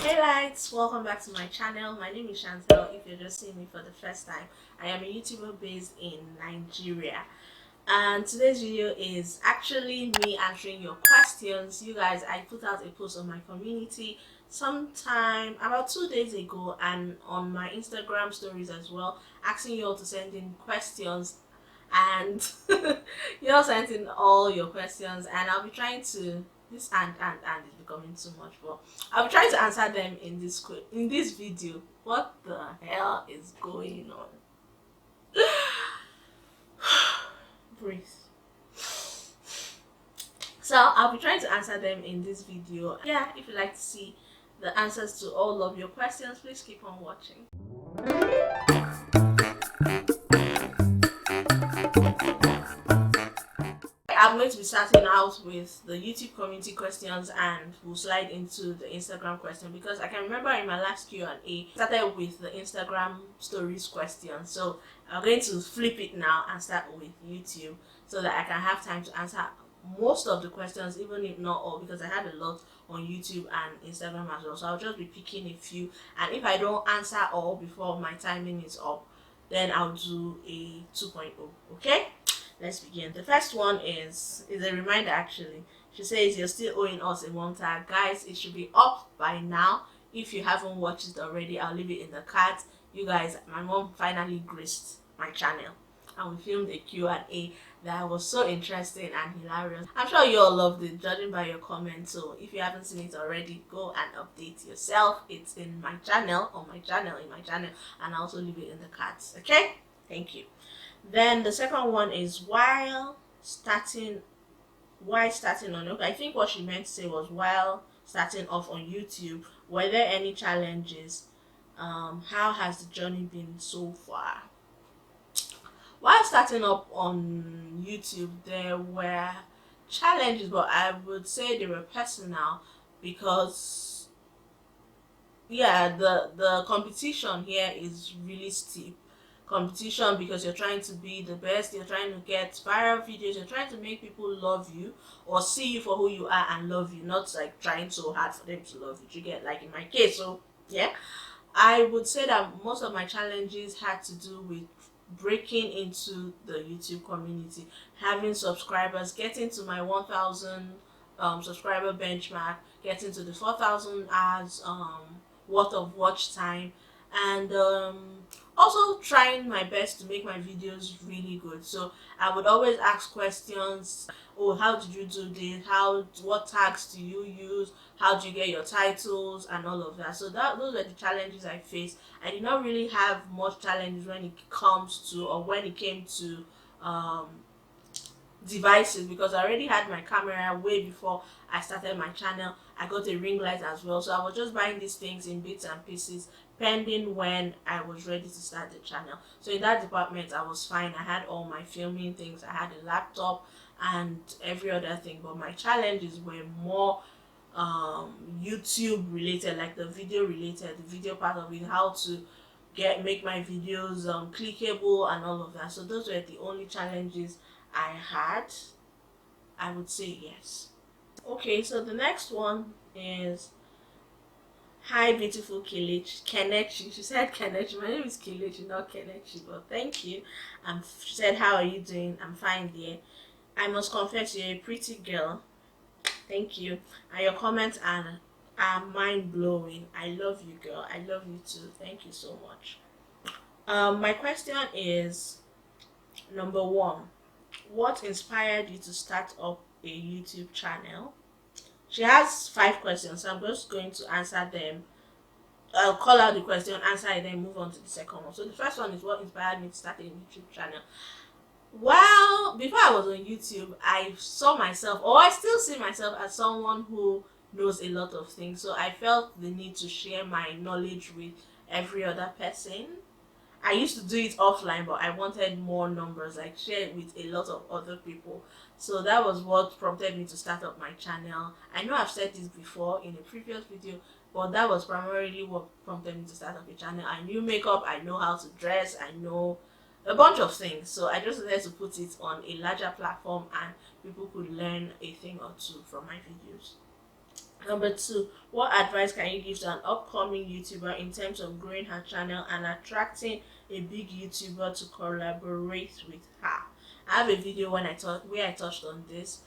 Hey lights, welcome back to my channel. My name is Chantel. If you're just seeing me for the first time, I am a YouTuber based in Nigeria, and today's video is actually me answering your questions. You guys, I put out a post on my community sometime about 2 days ago and on my Instagram stories as well, asking you all to send in questions, and you all sent in all your questions, and I'll be trying to this and is becoming too much, but I'll try to answer them in this video. What the hell is going on? Breathe. So I'll be trying to answer them in this video. Yeah, if you'd like to see the answers to all of your questions, please keep on watching. I'm going to be starting out with the YouTube community questions, and we'll slide into the Instagram question, because I can remember in my last Q&A started with the Instagram stories question. So I'm going to flip it now and start with YouTube so that I can have time to answer most of the questions, even if not all, because I had a lot on YouTube and Instagram as well. So I'll just be picking a few, and if I don't answer all before my timing is up, then I'll do a 2.0. Okay, let's begin. The first one is a reminder actually. She says, you're still owing us a one tag. Guys, it should be up by now. If you haven't watched it already, I'll leave it in the card. You guys, my mom finally graced my channel and we filmed a Q&A that was so interesting and hilarious. I'm sure you all loved it, judging by your comments. So if you haven't seen it already, go and update yourself. It's in my channel, and I'll also leave it in the cards. Okay, thank you. Then the second one is why starting on, okay, I think what she meant to say was while starting off on YouTube, were there any challenges? How has the journey been so far? While starting up on YouTube, there were challenges, but I would say they were personal, because yeah, the competition here is really steep competition, because you're trying to be the best, you're trying to get viral videos, you're trying to make people love you or see you for who you are and love you, not like trying so hard for them to love you. You get, like in my case. So yeah, I would say that most of my challenges had to do with breaking into the YouTube community, having subscribers, getting to my 1,000 subscriber benchmark, getting to the 4,000 hours worth of watch time, and also trying my best to make my videos really good. So I would always ask questions. Oh, how did you do this? What tags do you use? How do you get your titles and all of that? So those were the challenges I faced. I did not really have much challenges when it came to devices, because I already had my camera way before I started my channel. I got a ring light as well, so I was just buying these things in bits and pieces pending when I was ready to start the channel. So in that department I was fine. I had all my filming things, I had a laptop and every other thing, but my challenges were more YouTube related, like the video part of it, how to make my videos clickable and all of that. So those were the only challenges I had. I would say yes. Okay, so the next one is, hi beautiful Kelechi. She said Kelechi. My name is Kelechi, not Kelechi, but thank you. She said, how are you doing? I'm fine, dear. I must confess, you're a pretty girl. Thank you. And your comments are mind blowing. I love you, girl. I love you too. Thank you so much. My question is, number one, what inspired you to start up a YouTube channel? She has 5 questions, so I'm just going to answer them. I'll call out the question, answer it, then move on to the second one. So the first one is, what inspired me to start a YouTube channel? Well, before I was on YouTube, I saw myself, or I still see myself, as someone who knows a lot of things. So I felt the need to share my knowledge with every other person. I used to do it offline, but I wanted more numbers, like share it with a lot of other people. So that was what prompted me to start up my channel. I know I've said this before in a previous video, but that was primarily what prompted me to start up a channel. I knew makeup, I know how to dress, I know a bunch of things. So I just wanted to put it on a larger platform and people could learn a thing or two from my videos. Number 2, what advice can you give to an upcoming YouTuber in terms of growing her channel and attracting a big YouTuber to collaborate with her? I have a video where I touched on this.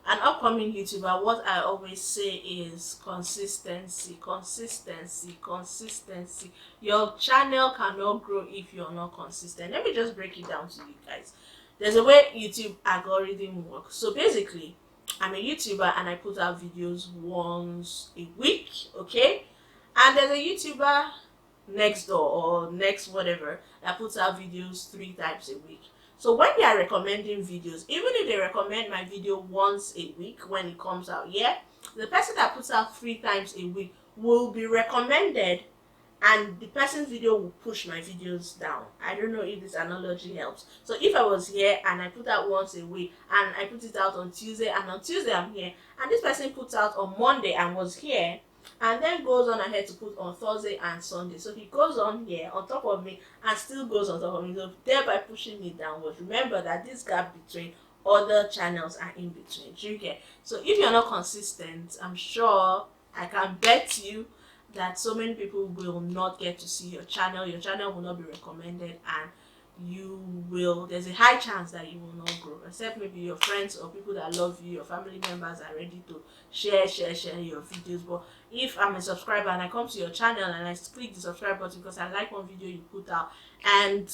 An upcoming YouTuber, what I always say is consistency, consistency, consistency. Your channel cannot grow if you're not consistent. Let me just break it down to you guys. There's a way YouTube algorithm works. So basically, I'm a YouTuber and I put out videos once a week, okay? And there's a YouTuber next door or next whatever that puts out videos 3 times a week. So when they are recommending videos, even if they recommend my video once a week when it comes out, yeah, the person that puts out 3 times a week will be recommended, and the person's video will push my videos down. I don't know if this analogy helps. So if I was here and I put out once a week and I put it out on Tuesday, and on Tuesday I'm here, and this person puts out on Monday and was here, and then goes on ahead to put on Thursday and Sunday. So he goes on here on top of me and still goes on top of me, so thereby pushing me downwards. Remember that this gap between other channels are in between. Do you get? So if you're not consistent, I'm sure I can bet you that so many people will not get to see your channel will not be recommended, and there's a high chance that you will not grow, except maybe your friends or people that love you, your family members are ready to share your videos. But if I'm a subscriber and I come to your channel and I click the subscribe button because I like one video you put out, and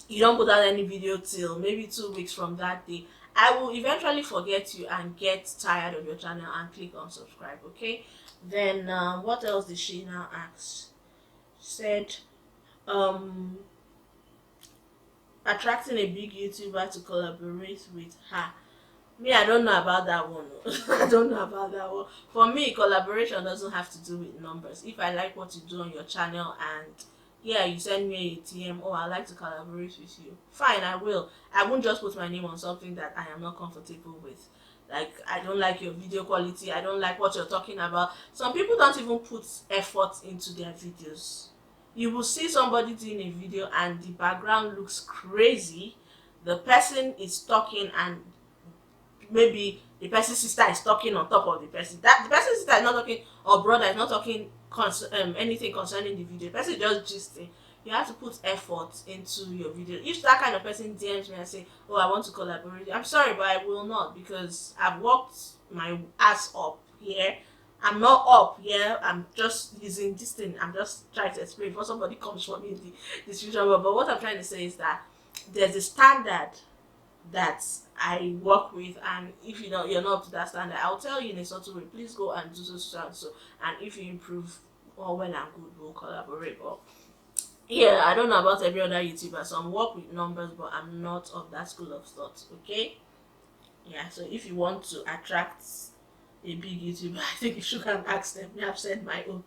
you don't put out any video till maybe 2 weeks from that day, I will eventually forget you and get tired of your channel and click on subscribe, okay? Then what else did she now ask? She said attracting a big YouTuber to collaborate with her. Me, I don't know about that one. I don't know about that one. For me, collaboration doesn't have to do with numbers. If I like what you do on your channel and yeah, you send me a TM, oh, I like to collaborate with you, fine, I will. I won't just put my name on something that I am not comfortable with. Like, I don't like your video quality, I don't like what you're talking about. Some people don't even put effort into their videos. You will see somebody doing a video and the background looks crazy. The person is talking and maybe the person's sister is talking on top of the person. That the person's sister is not talking, or brother is not talking anything concerning the video. The person is just gisting. You have to put effort into your video. If that kind of person DMs me and say, oh, I want to collaborate, I'm sorry, but I will not, because I've worked my ass up here. I'm not up here. I'm just using this thing. I'm just trying to explain before somebody comes for me in the description. But what I'm trying to say is that there's a standard that I work with, and if you're not up to that standard, I'll tell you in a subtle way, please go and do so and so. And if you improve, all well and good, we'll collaborate. But yeah, I don't know about every other YouTuber. Some work with numbers, but I'm not of that school of thought. Okay? Yeah. So if you want to attract a big YouTuber, I think you should have asked them. I've said my own.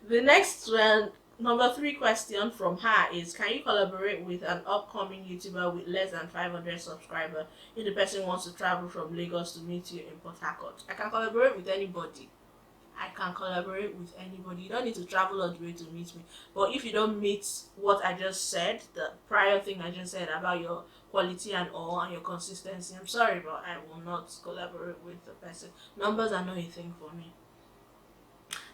The next one, number 3 question from her is, can you collaborate with an upcoming YouTuber with less than 500 subscribers if the person wants to travel from Lagos to meet you in Port Harcourt? I can collaborate with anybody. I can collaborate with anybody. You don't need to travel all the way to meet me. But if you don't meet what I just said, the prior thing I just said about your quality and all and your consistency, I'm sorry, but I will not collaborate with the person. Numbers are not a thing for me.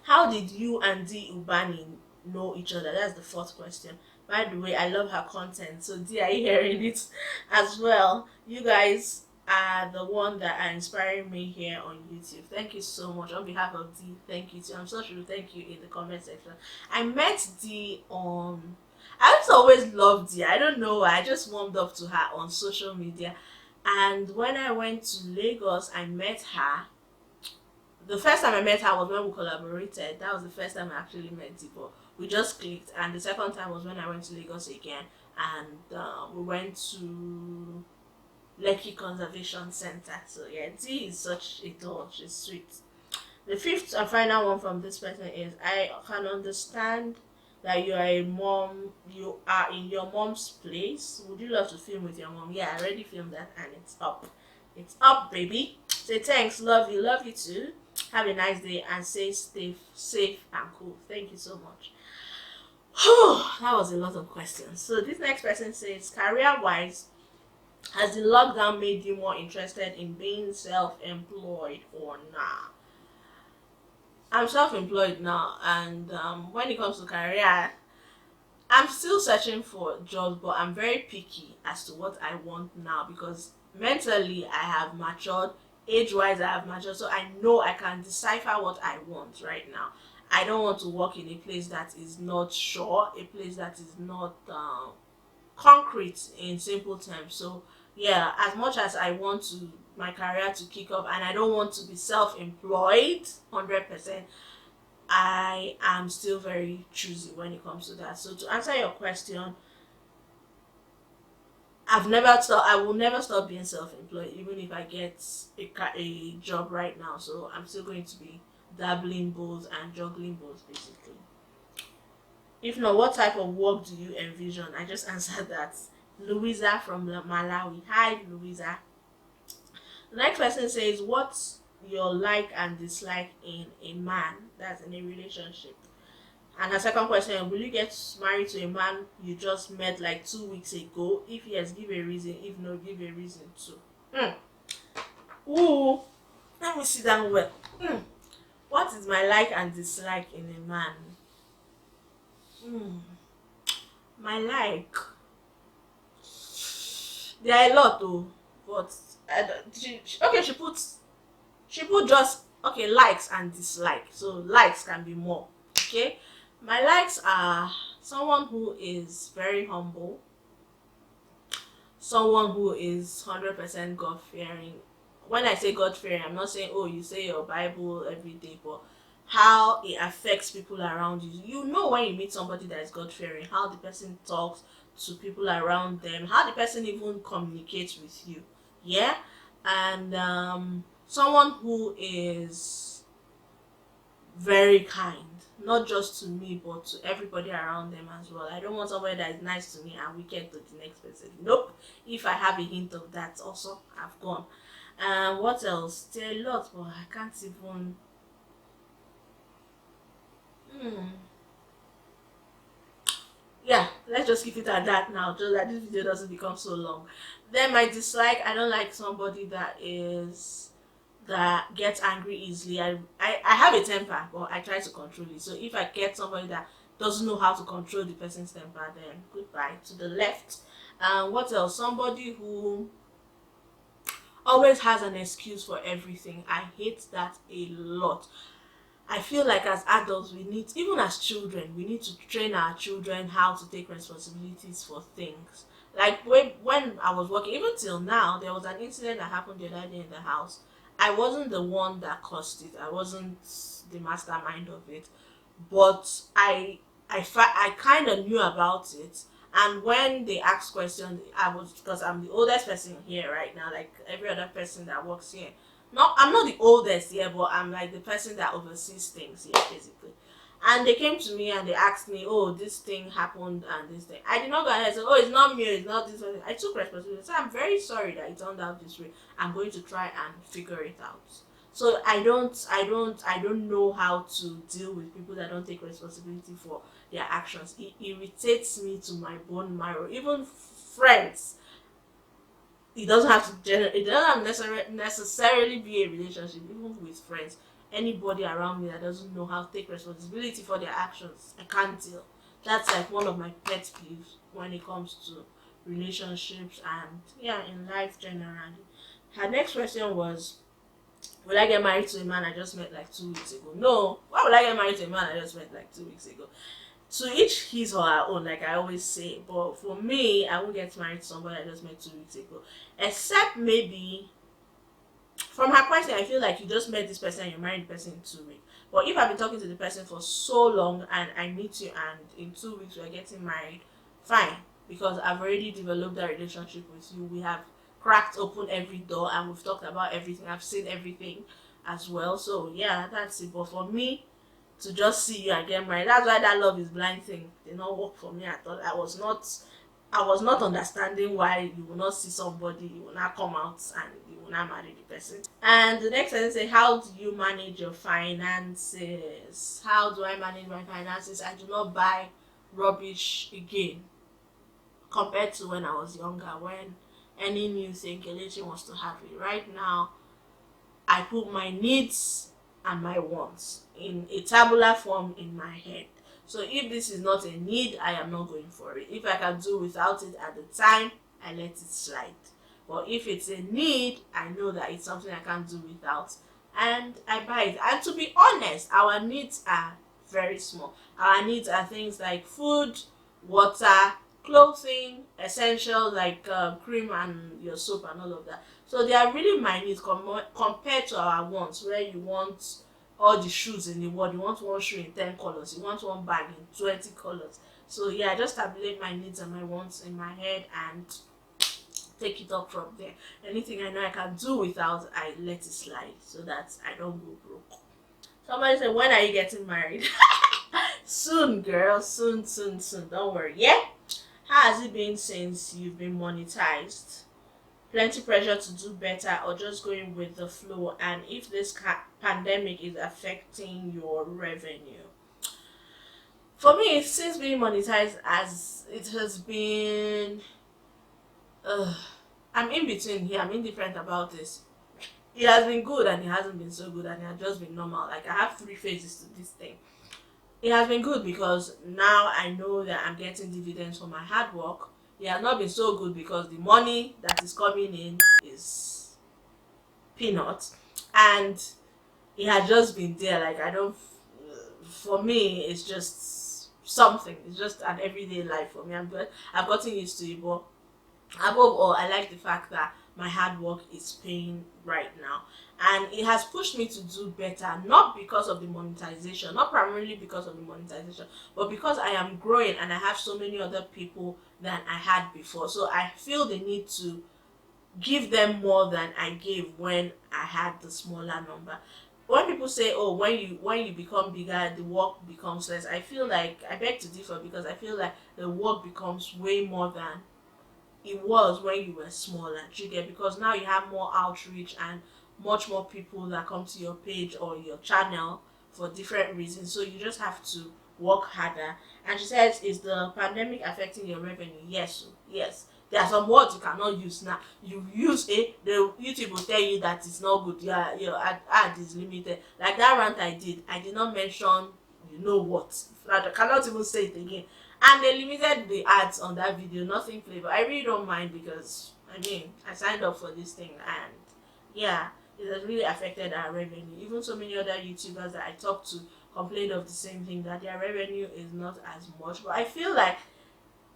How did you and Dee Ubani know each other? That's the 4th question. By the way, I love her content, so Dee, are you hearing it as well? You guys are the one that are inspiring me here on YouTube. Thank you so much. On behalf of Dee, thank you too. I'm so sure to thank you in the comment section. I met Dee on, I just always loved Dee. I don't know why. I just warmed up to her on social media. And when I went to Lagos, I met her. The first time I met her was when we collaborated. That was the first time I actually met Dee, but we just clicked. And the second time was when I went to Lagos again, and we went to Lekki Conservation Center. So yeah, Dee is such a doll. She's sweet. The 5th and final one from this person is, I can understand that you are a mom. You are in your mom's place. Would you love to film with your mom? Yeah, I already filmed that and it's up. It's up, baby. Say thanks, love you too. Have a nice day and stay safe and cool. Thank you so much. That was a lot of questions. So this next person says, career-wise, has the lockdown made you more interested in being self-employed or not? I'm self-employed now, and when it comes to career, I'm still searching for jobs, but I'm very picky as to what I want now because mentally I have matured, age-wise I have matured, so I know I can decipher what I want right now. I don't want to work in a place that is not sure, a place that is not concrete in simple terms. So yeah, as much as I want to my career to kick off and I don't want to be self-employed 100%, I am still very choosy when it comes to that. So to answer your question, I will never stop being self-employed even if I get a job right now. So I'm still going to be dabbling both and juggling both basically. If not, what type of work do you envision? I just answered that. Louisa from Malawi. Hi, Louisa. The next person says, what's your like and dislike in a man that's in a relationship? And her second question, will you get married to a man you just met like 2 weeks ago? If yes, give a reason. If no, give a reason too. Ooh, let me sit down well. What is my like and dislike in a man? My like, there are a lot though, but okay, she put just okay likes and dislike. So likes can be more. Okay, my likes are someone who is very humble, someone who is 100% God fearing. When I say God fearing, I'm not saying, oh, you say your Bible every day, but how it affects people around you. You know, when you meet somebody that is God fearing, how the person talks to people around them, how the person even communicates with you. Yeah. And someone who is very kind, not just to me but to everybody around them as well. I don't want somebody that is nice to me and wicked to the next person. Nope. If I have a hint of that also, I've gone. What else? There are a lot, but I can't even yeah, let's just keep it at that now, just that this video doesn't become so long. Then my dislike, I don't like somebody that gets angry easily. I have a temper, but I try to control it. So if I get somebody that doesn't know how to control the person's temper, then goodbye to the left. What else? Somebody who always has an excuse for everything. I hate that a lot. I feel like as adults, we need, even as children, we need to train our children how to take responsibilities for things. Like when I was working, even till now, there was an incident that happened the other day in the house. I wasn't the one that caused it. I wasn't the mastermind of it, but I kind of knew about it. And when they asked questions, I was, because I'm the oldest person here right now, like every other person that works here. No, I'm not the oldest here, but I'm like the person that oversees things here, basically. And they came to me and they asked me, oh, this thing happened and this thing. I did not go ahead and say, oh, it's not me, it's not this. I took responsibility. So I'm very sorry that it turned out this way. I'm going to try and figure it out. So I don't know how to deal with people that don't take responsibility for their actions. It irritates me to my bone marrow. Even friends, it doesn't necessarily be a relationship. Even with friends, anybody around me that doesn't know how to take responsibility for their actions, I can't deal. That's like one of my pet peeves when it comes to relationships and yeah, in life generally. Her next question was, will I get married to a man I just met like 2 weeks ago? No. Why would I get married to a man I just met like 2 weeks ago? To each his or her own, like I always say. But for me, I won't get married to somebody I just met 2 weeks ago. Except maybe, from her question, I feel like you just met this person and you married the person in 2 weeks. But if I've been talking to the person for so long and I meet you and in 2 weeks we're getting married, fine. Because I've already developed that relationship with you. We have cracked open every door and we've talked about everything. I've seen everything as well. So yeah, that's it. But for me, to just see you and get married, that's why that love is blind thing did not work for me at all. I was not understanding why you will not see somebody, you will not come out and you will not marry the person. And the next sentence say, how do you manage your finances? How do I manage my finances? I do not buy rubbish again compared to when I was younger, when any new thing Kelechi wants to have it. Right now, I put my needs and my wants in a tabular form in my head. So if this is not a need, I am not going for it. If I can do without it at the time, I let it slide. But if it's a need, I know that it's something I can't do without, and I buy it. And to be honest, our needs are very small. Our needs are things like food, water, clothing, essentials like cream and your soap and all of that. So they are really minute compared to our wants, where you want all the shoes in the world. You want one shoe in 10 colors, you want one bag in 20 colors. So yeah, I just tabulate my needs and my wants in my head and take it up from there. Anything I know I can do without, I let it slide so that I don't go broke. Somebody said, when are you getting married? Soon, girl. Soon. Don't worry. Yeah? How has it been since you've been monetized? Plenty pressure to do better or just going with the flow? And if this pandemic is affecting your revenue? For me, since being monetized, as it has been, I'm in between here. I'm indifferent about this. It has been good and it hasn't been so good, and it has just been normal. Like, I have 3 phases to this thing. It has been good because now I know that I'm getting dividends for my hard work. It has not been so good because the money that is coming in is peanuts, and it has just been there. Like, I don't, for me, it's just something. It's just an everyday life for me. I've gotten used to it, but above all, I like the fact that my hard work is paying right now, and it has pushed me to do better, not because of the monetization, not primarily because of the monetization, but because I am growing and I have so many other people than I had before. So I feel the need to give them more than I gave when I had the smaller number. When people say, oh, when you become bigger, the work becomes less, I feel like I beg to differ, because I feel like the work becomes way more than it was when you were smaller. Do you get? Because now you have more outreach and much more people that come to your page or your channel for different reasons. So you just have to work harder. And she says, is the pandemic affecting your revenue? Yes. There are some words you cannot use now. You use it, the YouTube will tell you that it's not good. Yeah, your ad is limited. Like that rant I did not mention you know what. I cannot even say it again. And they limited the ads on that video, nothing flavor. I really don't mind, because I mean, I signed up for this thing, and yeah, it has really affected our revenue. Even so many other YouTubers that I talked to complained of the same thing, that their revenue is not as much. But I feel like,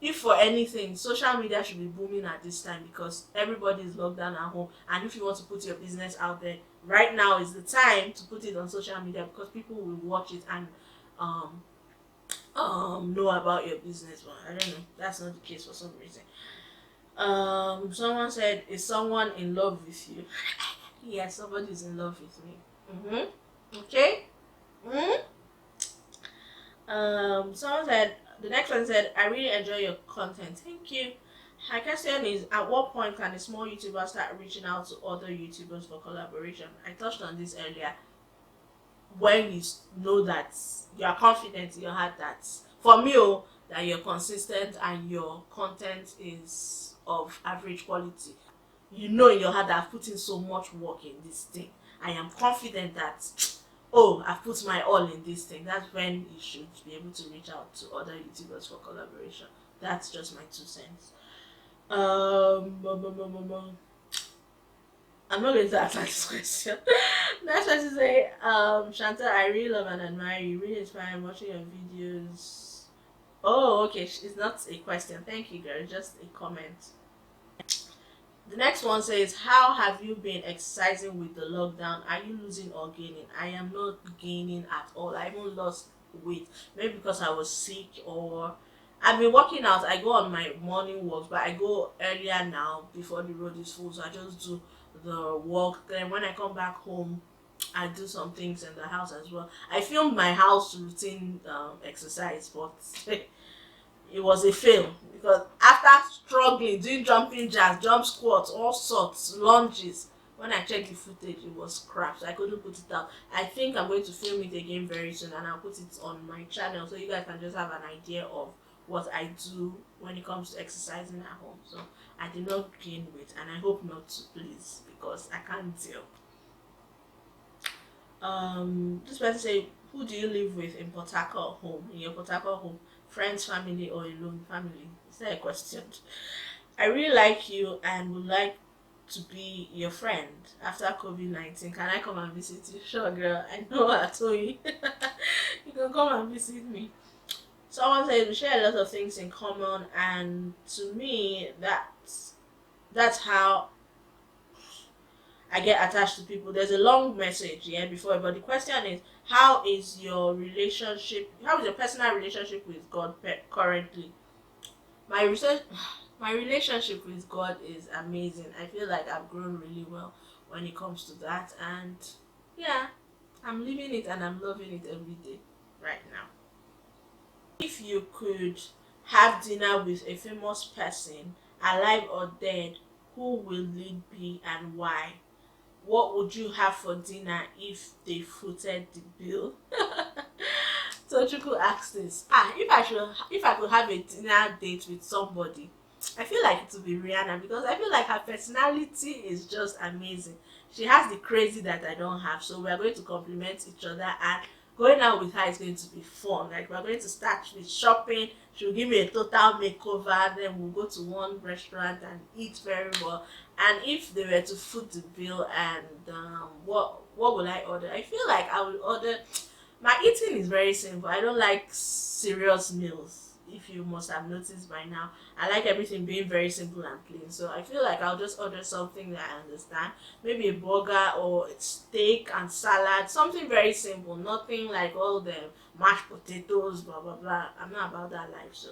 if for anything, social media should be booming at this time, because everybody is locked down at home, and if you want to put your business out there, right now is the time to put it on social media, because people will watch it and know about your business. But I don't know, that's not the case for some reason. Someone said, is someone in love with you? Yes, somebody is in love with me. Okay. Someone said, the next one said, I really enjoy your content. Thank you. My question is, at what point can a small YouTuber start reaching out to other YouTubers for collaboration? I touched on this earlier. When you know that you are confident in your heart that, for me, that you're consistent and your content is of average quality, you know in your heart that I've put in so much work in this thing. I am confident that, I've put my all in this thing. That's when you should be able to reach out to other YouTubers for collaboration. That's just my 2 cents. I'm not going to answer this question. Next question say, Chantal, I really love and admire you. Really inspiring watching your videos. Oh, okay. It's not a question. Thank you, girl. Just a comment. The next one says, how have you been exercising with the lockdown? Are you losing or gaining? I am not gaining at all. I even lost weight. Maybe because I was sick, or I've been working out. I go on my morning walks, but I go earlier now before the road is full. So I just do the walk. Then when I come back home, I do some things in the house as well. I filmed my house routine exercise, but it was a fail, because after struggling, doing jumping jacks, jump squats, all sorts, lunges, when I checked the footage, it was crap, so I couldn't put it out. I think I'm going to film it again very soon, and I'll put it on my channel so you guys can just have an idea of what I do when it comes to exercising at home. So I did not gain weight, and I hope not to, please, because I can't deal. This person say, who do you live with in Port Harcourt home? In your Port Harcourt home, friends, family, or alone? Family. Is that a question? I really like you and would like to be your friend after COVID-19. Can I come and visit you? Sure, girl. I know I told you. You can come and visit me. Someone said we share a lot of things in common, and to me, that's how I get attached to people. There's a long message, yeah, before, but the question is, how is your personal relationship with God currently? My research, my relationship with God is amazing. I feel like I've grown really well when it comes to that, and yeah, I'm living it and I'm loving it every day right now. If you could have dinner with a famous person, alive or dead, who will it be and why? What would you have for dinner if they footed the bill? So Chuku asked this. If I could have a dinner date with somebody, I feel like it would be Rihanna, because I feel like her personality is just amazing. She has the crazy that I don't have, so we are going to complement each other, and going out with her is going to be fun. Like, we're going to start with shopping. She'll give me a total makeover, then we'll go to one restaurant and eat very well. And if they were to foot the bill, and what will I order? I feel like I will order. My eating is very simple. I don't like serious meals. If you must have noticed by now, I like everything being very simple and plain. So I feel like I'll just order something that I understand. Maybe a burger or steak and salad. Something very simple. Nothing like all the mashed potatoes, blah blah blah. I'm not about that life. So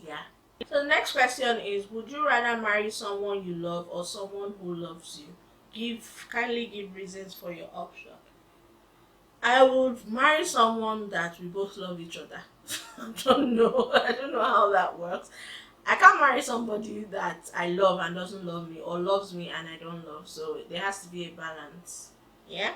yeah. So the next question is, would you rather marry someone you love or someone who loves you? Kindly give reasons for your option. I would marry someone that we both love each other. I don't know. I don't know how that works. I can't marry somebody that I love and doesn't love me, or loves me and I don't love. So there has to be a balance. Yeah.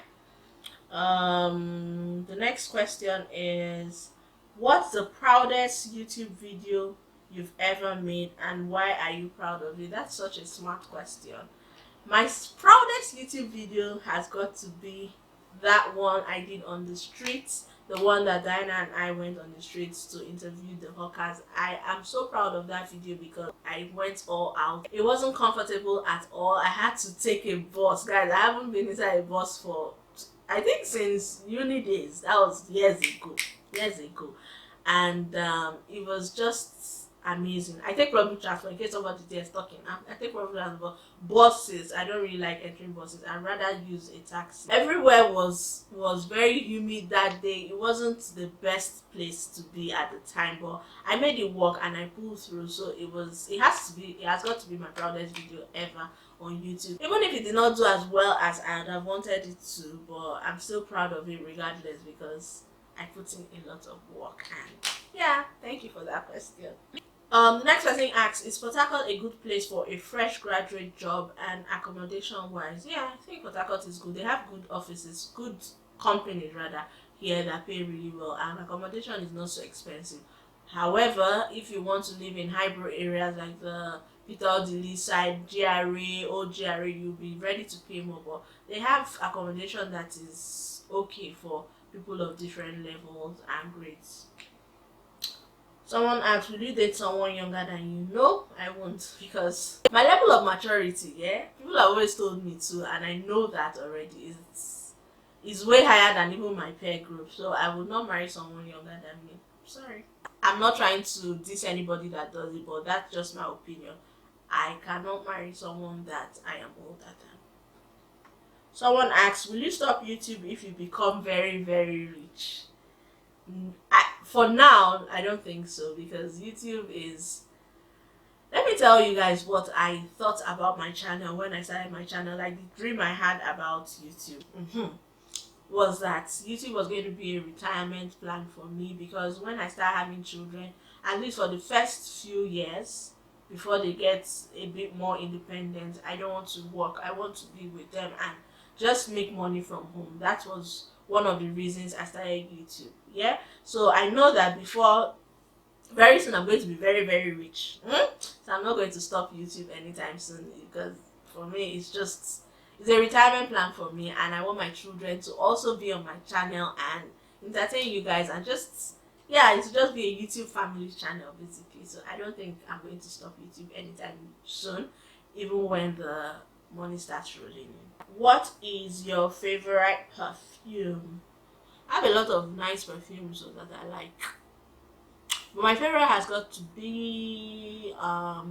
The next question is, what's the proudest YouTube video you've ever made, and why are you proud of it? That's such a smart question. My proudest YouTube video has got to be that one I did on the streets, the one that Diana and I went on the streets to interview the hawkers. I am so proud of that video because I went all out. It wasn't comfortable at all. I had to take a bus. Guys, I haven't been inside a bus for, I think, since uni days. That was years ago. And it was just amazing. I take public transport in case somebody there is talking. I take public transport. Buses, I don't really like entering buses. I'd rather use a taxi. Everywhere was very humid that day. It wasn't the best place to be at the time, but I made it work and I pulled through. So it has got to be my proudest video ever on YouTube. Even if it did not do as well as I would have wanted it to, but I'm still proud of it regardless, because I put in a lot of work. And yeah, thank you for that question. Next person asks, is Port Harcourt a good place for a fresh graduate job and accommodation wise? Yeah, I think Port Harcourt is good. They have good offices, good companies rather, here that pay really well, and accommodation is not so expensive. However, if you want to live in hybrid areas like the Peter Odili side, GRA, old GRA, you'll be ready to pay more, but they have accommodation that is okay for people of different levels and grades. Someone asked, will you date someone younger than you? No, I won't, because my level of maturity, yeah, people have always told me to, and I know that already, is way higher than even my peer group. So I would not marry someone younger than me. Sorry. I'm not trying to diss anybody that does it, but that's just my opinion. I cannot marry someone that I am older than. Someone asks, will you stop YouTube if you become very, very rich? For now, I don't think so, because YouTube is... Let me tell you guys what I thought about my channel when I started my channel. Like, the dream I had about YouTube was that YouTube was going to be a retirement plan for me, because when I start having children, at least for the first few years, before they get a bit more independent, I don't want to work. I want to be with them and just make money from home. That was one of the reasons I started YouTube. Yeah, so I know that very soon I'm going to be very, very rich. So I'm not going to stop YouTube anytime soon, because for me it's It's a retirement plan for me, and I want my children to also be on my channel and entertain you guys, and just, yeah, it's just be a YouTube family channel basically. So I don't think I'm going to stop YouTube anytime soon, even when the money starts rolling in. What is your favorite perfume? I have a lot of nice perfumes that I like, but my favorite has got to be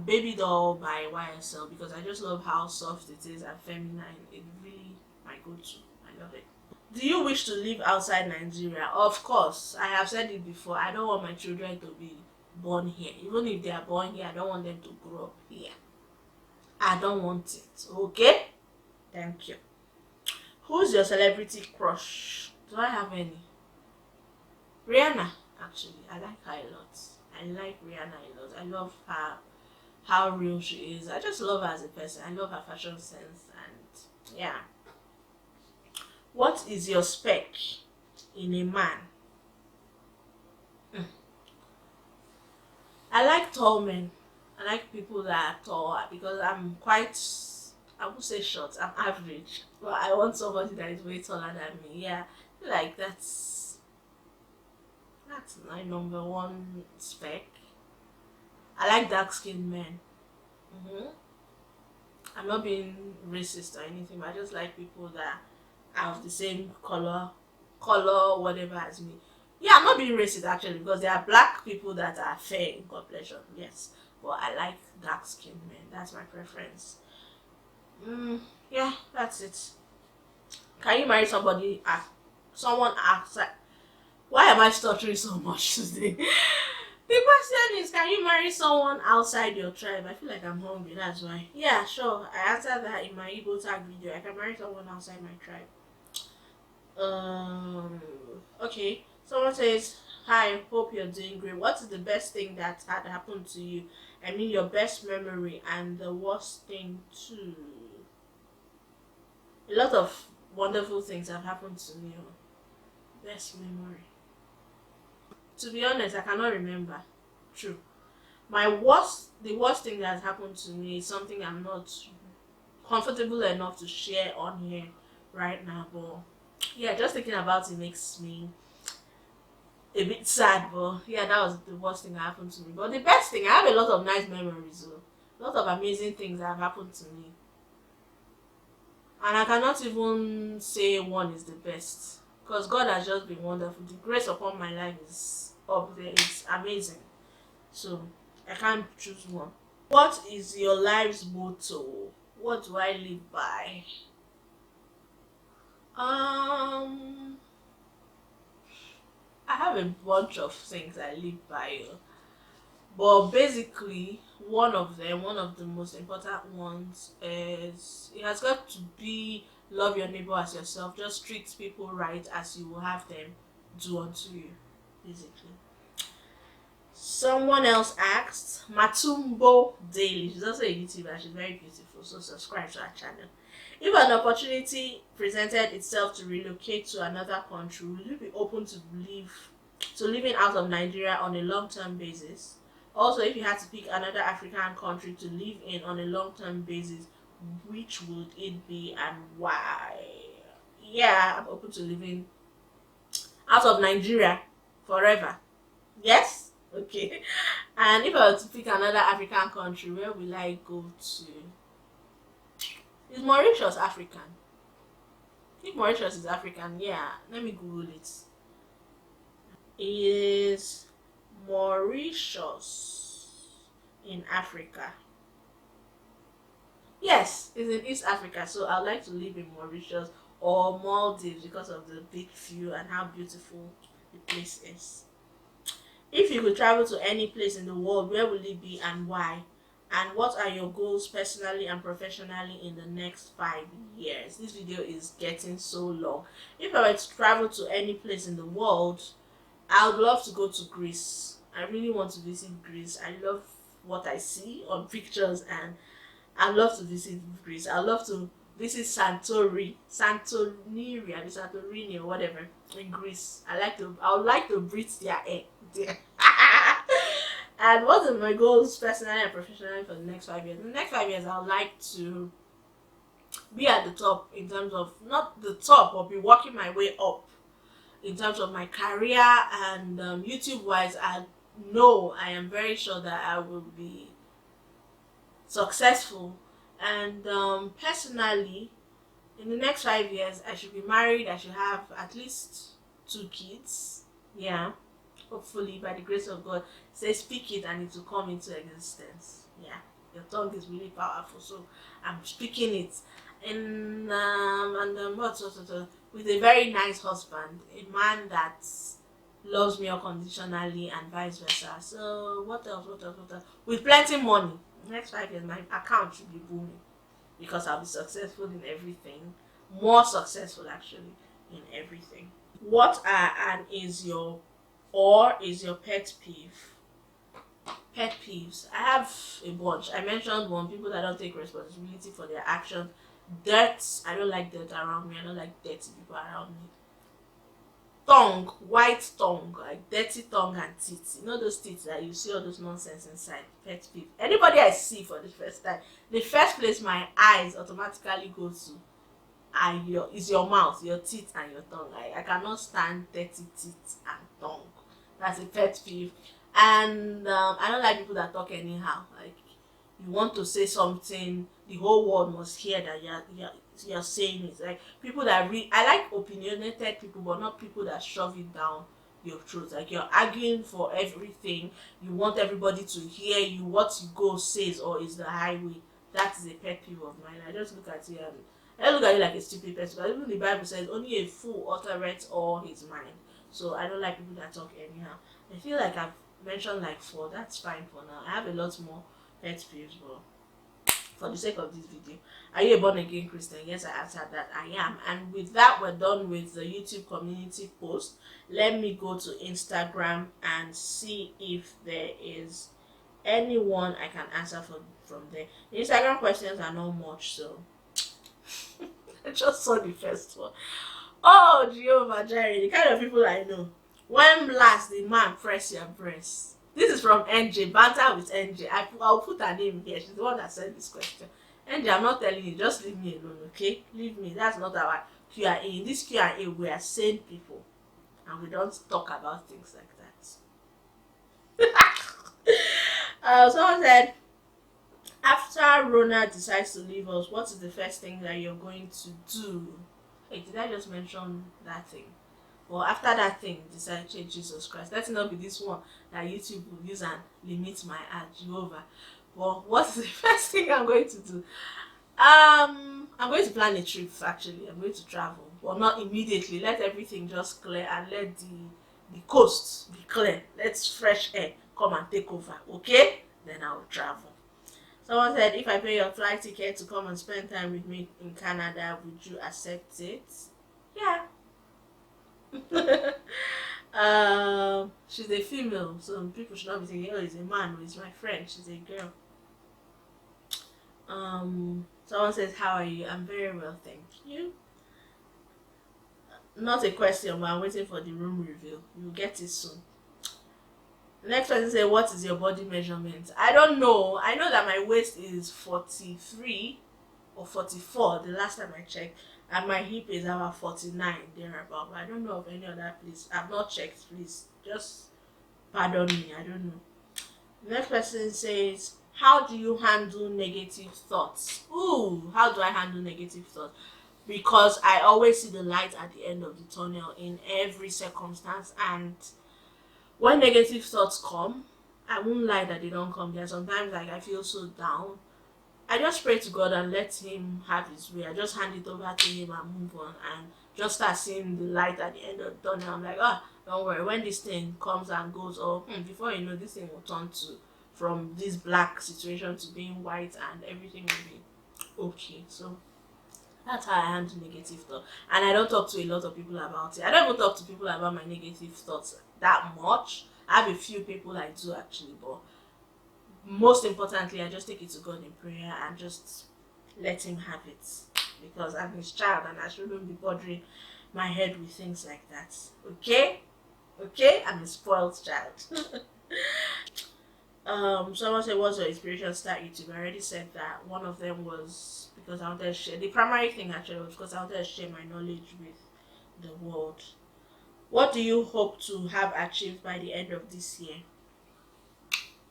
Baby Doll by YSL, because I just love how soft it is and feminine. It's really my go-to. I love it. Do you wish to live outside Nigeria? Of course. I have said it before. I don't want my children to be born here. Even if they are born here, I don't want them to grow up here. I don't want it. Okay? Thank you. Who's your celebrity crush? Do I have any? Rihanna, actually. I like her a lot. I like Rihanna a lot. I love her, how real she is. I just love her as a person. I love her fashion sense, and yeah. What is your spec in a man? I like tall men. I like people that are tall, because I'm quite, I would say short, I'm average. But I want somebody that is way taller than me. Yeah, like that's my number one spec. I like dark skinned men. I'm not being racist or anything, but I just like people that have the same color, whatever as me. Yeah, I'm not being racist actually, because there are black people that are fair in complexion, yes. But I like dark skinned men. That's my preference. Yeah, that's it. Can you marry somebody? Someone outside. Why am I stuttering so much today? The question is, can you marry someone outside your tribe? I feel like I'm hungry, that's why. Yeah, sure. I answered that in my Igbo tag video. I can marry someone outside my tribe. Okay. Someone says, hi, hope you're doing great. What is the best thing that had happened to you? I mean, your best memory and the worst thing too. A lot of wonderful things have happened to me. Best memory. To be honest, I cannot remember. True. The worst thing that has happened to me is something I'm not comfortable enough to share on here right now. But yeah, just thinking about it makes me a bit sad. But yeah, that was the worst thing that happened to me. But the best thing, I have a lot of nice memories. A lot of amazing things that have happened to me. And I cannot even say one is the best, because God has just been wonderful. The grace upon my life is up there. It's amazing. So I can't choose one. What is your life's motto? What do I live by? I have a bunch of things I live by, but basically one of the most important ones is, it has got to be love your neighbor as yourself. Just treat people right as you will have them do unto you, basically. Someone else asked, Matumbo Daily, she's also a YouTuber, she's very beautiful, so subscribe to her channel. If an opportunity presented itself to relocate to another country, will you be open to living out of Nigeria on a long-term basis? Also, if you had to pick another African country to live in on a long-term basis, which would it be and why? Yeah, I'm open to living out of Nigeria forever. Yes? Okay. And if I were to pick another African country, where will I go to? Is Mauritius African? If Mauritius is African, yeah, let me Google it. Is Mauritius in Africa? Yes, it's in East Africa, so I'd like to live in Mauritius or Maldives because of the big view and how beautiful the place is. If you could travel to any place in the world, where will it be and why? And what are your goals personally and professionally in the next 5 years? This video is getting so long. If I were to travel to any place in the world, I would love to go to Greece. I really want to visit Greece. I love what I see on pictures, and I love to visit Greece. I love to visit Santorini, or whatever in Greece. I would like to breathe their air there. And what are my goals personally and professionally for the next 5 years? In the next 5 years, I would like to be at the top in terms of, not the top, but be working my way up in terms of my career. And YouTube wise, I know, I am very sure that I will be successful. And personally, in the next 5 years, I should be married. I should have at least 2 kids. Yeah, hopefully by the grace of God. Say speak it and it will come into existence. Yeah, your tongue is really powerful, so I'm speaking it. And what with a very nice husband, a man that loves me unconditionally, and vice versa. So what else? What else? What else? With plenty money. Next 5 years, my account should be booming because I'll be successful in everything. More successful actually in everything. What are and is your pet peeve? Pet peeves. I have a bunch. I mentioned one: people that don't take responsibility for their actions. Dirt. I don't like dirt around me. I don't like dirty people around me. Tongue, white tongue, like dirty tongue and teeth. You know those teeth that you see all those nonsense inside. Pet peeve. Anybody I see for the first time, the first place my eyes automatically go to is your mouth, your teeth, and your tongue. I cannot stand dirty teeth and tongue. That's a pet peeve. And I don't like people that talk anyhow. Like, you want to say something, the whole world must hear that you're saying it. Like, people that I like opinionated people, but not people that shove it down your throat. Like, you're arguing for everything. You want everybody to hear you. What you go says or is the highway. That is a pet peeve of mine. I just look at you and I look at you like a stupid person. Because even the Bible says only a fool uttereth all his mind. So I don't like people that talk anyhow. I feel like I've mentioned like 4. That's fine for now. I have a lot more pet peeves, but for the sake of this video, are you a born again Christian? Yes, I answered that I am. And with that, we're done with the YouTube community post. Let me go to Instagram and see if there is anyone I can answer from there. The Instagram questions are not much, so I just saw the first one. Oh, Jehovah Jireh, the kind of people I know. When last the man press your breast? This is from NJ, banter with NJ. I'll put her name here. She's the one that sent this question. NJ, I'm not telling you, just leave me alone, okay? Leave me. That's not our Q&A. In this Q&A, we are sane people. And we don't talk about things like that. Someone said, after Rona decides to leave us, what is the first thing that you're going to do? Hey, did I just mention that thing? Well, after that thing, decide to change Jesus Christ. Let it not be this one that YouTube will use and limit my ad, Jehovah. But what is the first thing I'm going to do? I'm going to plan a trip, actually. I'm going to travel. Well, not immediately. Let everything just clear and let the coast be clear. Let fresh air come and take over, okay? Then I will travel. Someone said, if I pay your flight ticket to come and spend time with me in Canada, would you accept it? Yeah. She's a female, so people should not be thinking, oh, he's a man, or he's my friend. She's a girl. Someone says, how are you? I'm very well, thank you. Not a question, but I'm waiting for the room reveal. You'll get it soon. Next person says, what is your body measurement? I don't know. I know that my waist is 43 or 44 the last time I checked, and my hip is about 49 thereabout. I don't know of any other place. I've not checked, please. Just pardon me, I don't know. Next person says, how do you handle negative thoughts? Ooh, how do I handle negative thoughts? Because I always see the light at the end of the tunnel in every circumstance, and when negative thoughts come, I won't lie that they don't come. There are sometimes like I feel so down. I just pray to God and let him have his way. I just hand it over to him and move on, and just start seeing the light at the end of the tunnel. I'm like, don't worry. When this thing comes and goes, before you know, this thing will turn to from this black situation to being white, and everything will be okay. So that's how I handle negative thoughts. And I don't talk to a lot of people about it. I don't even talk to people about my negative thoughts that much. I have a few people I do actually, but most importantly, I just take it to God in prayer and just let him have it, because I'm his child and I shouldn't be bothering my head with things like that. Okay? I'm a spoiled child. Someone said, what's your inspiration to start YouTube? I already said that. One of them was because I wanted to share, the primary thing actually was because I wanted to share my knowledge with the world. What do you hope to have achieved by the end of this year?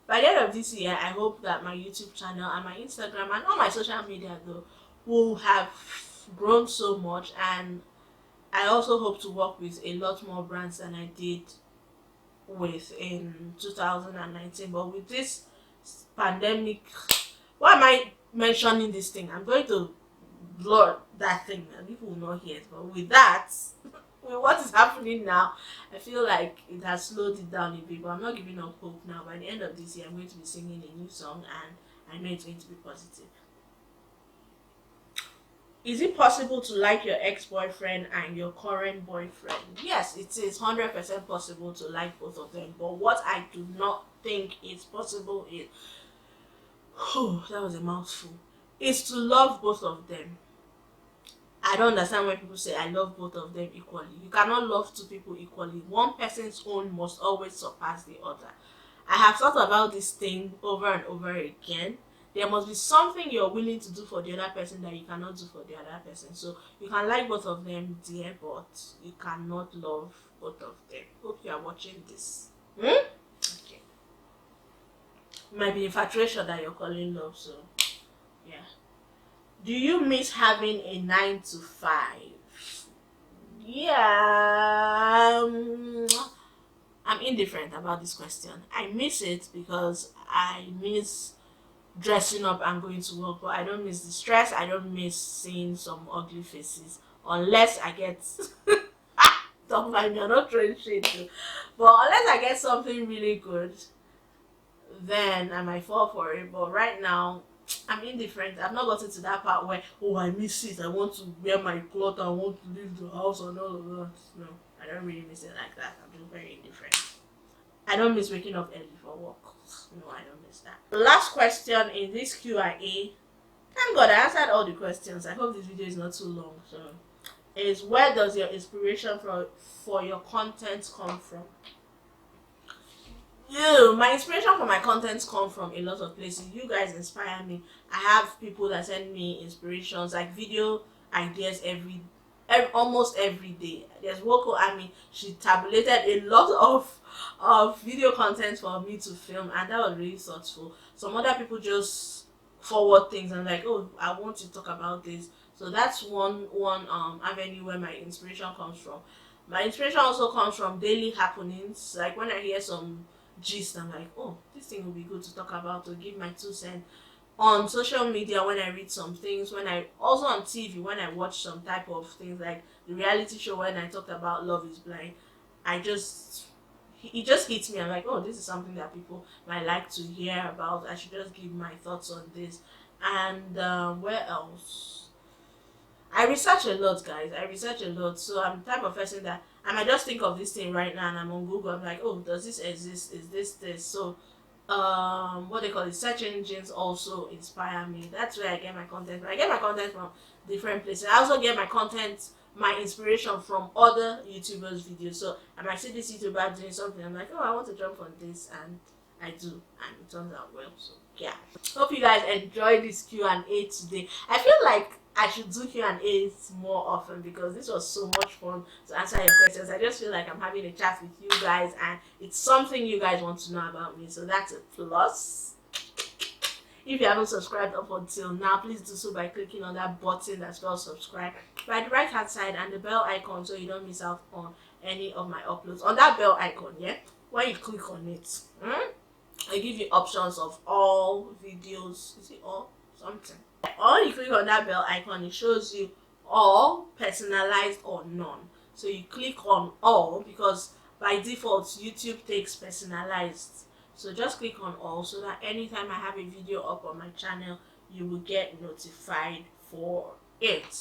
By the end of this year, I hope that my YouTube channel and my Instagram and all my social media though will have grown so much, and I also hope to work with a lot more brands than I did with in 2019. But with this pandemic, why am I mentioning this thing? I'm going to blur that thing and people will not hear it. But with that, with what is happening now, I feel like it has slowed it down a bit. But I'm not giving up hope now. By the end of this year, I'm going to be singing a new song, and I know it's going to be positive. Is it possible to like your ex-boyfriend and your current boyfriend? Yes, it is 100% possible to like both of them. But what I do not think is possible is, that was a mouthful, is to love both of them. I don't understand when people say I love both of them equally. You cannot love two people equally. One person's own must always surpass the other. I have thought about this thing over and over again. There must be something you're willing to do for the other person that you cannot do for the other person. So you can like both of them, dear, but you cannot love both of them. Hope you are watching this. Okay. It might be infatuation that you're calling love, so yeah. Do you miss having a 9 to 5? Yeah. I'm indifferent about this question. I miss it because I miss dressing up and going to work, but I don't miss the stress. I don't miss seeing some ugly faces unless I get don't mind me, I'm not throwing shade too, but unless I get something really good, then I might fall for it. But right now I'm indifferent. I've not gotten to that part where, oh, I miss it, I want to wear my clothes, I want to leave the house and all of that. No, I don't really miss it like that. I'm just very indifferent. I don't miss waking up early for work. No, I don't miss that. The last question in this Q&A, thank God I answered all the questions. I hope this video is not too long. So, is where does your inspiration for your content come from? My inspiration for my content come from a lot of places. You guys inspire me. I have people that send me inspirations, like video ideas almost every day. There's Woko Ami. She tabulated a lot of video content for me to film, and that was really thoughtful. Some other people just forward things and like, oh, I want to talk about this. So that's one avenue where my inspiration comes from. My inspiration also comes from daily happenings. Like when I hear some gist, I'm like, oh, this thing will be good to talk about, to give my 2 cents. On social media, when I read some things, when I also on TV, when I watch some type of things like the reality show when I talked about Love is Blind, it just hits me. I'm like, oh, this is something that people might like to hear about. I should just give my thoughts on this. And where else? I research a lot, guys. I research a lot. So I'm the type of person that I might just think of this thing right now and I'm on Google. I'm like, oh, does this exist? Is this? So what they call it, search engines also inspire me. That's where I get my content. I get my content from different places. I also get my inspiration from other YouTubers' videos. So I might see this YouTuber doing something, I'm like, oh, I want to jump on this, and I do, and it turns out well. So yeah, hope you guys enjoyed this Q&A today. I feel like I should do Q&As more often because this was so much fun to answer your questions. I just feel like I'm having a chat with you guys and it's something you guys want to know about me, so that's a plus. If you haven't subscribed up until now, please do so by clicking on that button that spells subscribe by the right hand side and the bell icon so you don't miss out on any of my uploads. On that bell icon, yeah, when you click on it, I give you options of all videos. Is it all? Something. Or you click on that bell icon, it shows you all, personalized or none. So you click on all because by default YouTube takes personalized. So just click on all so that anytime I have a video up on my channel, you will get notified for it.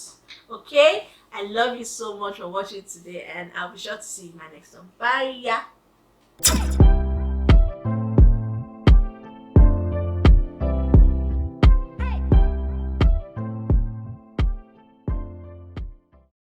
Okay? I love you so much for watching today, and I'll be sure to see you in my next one. Bye.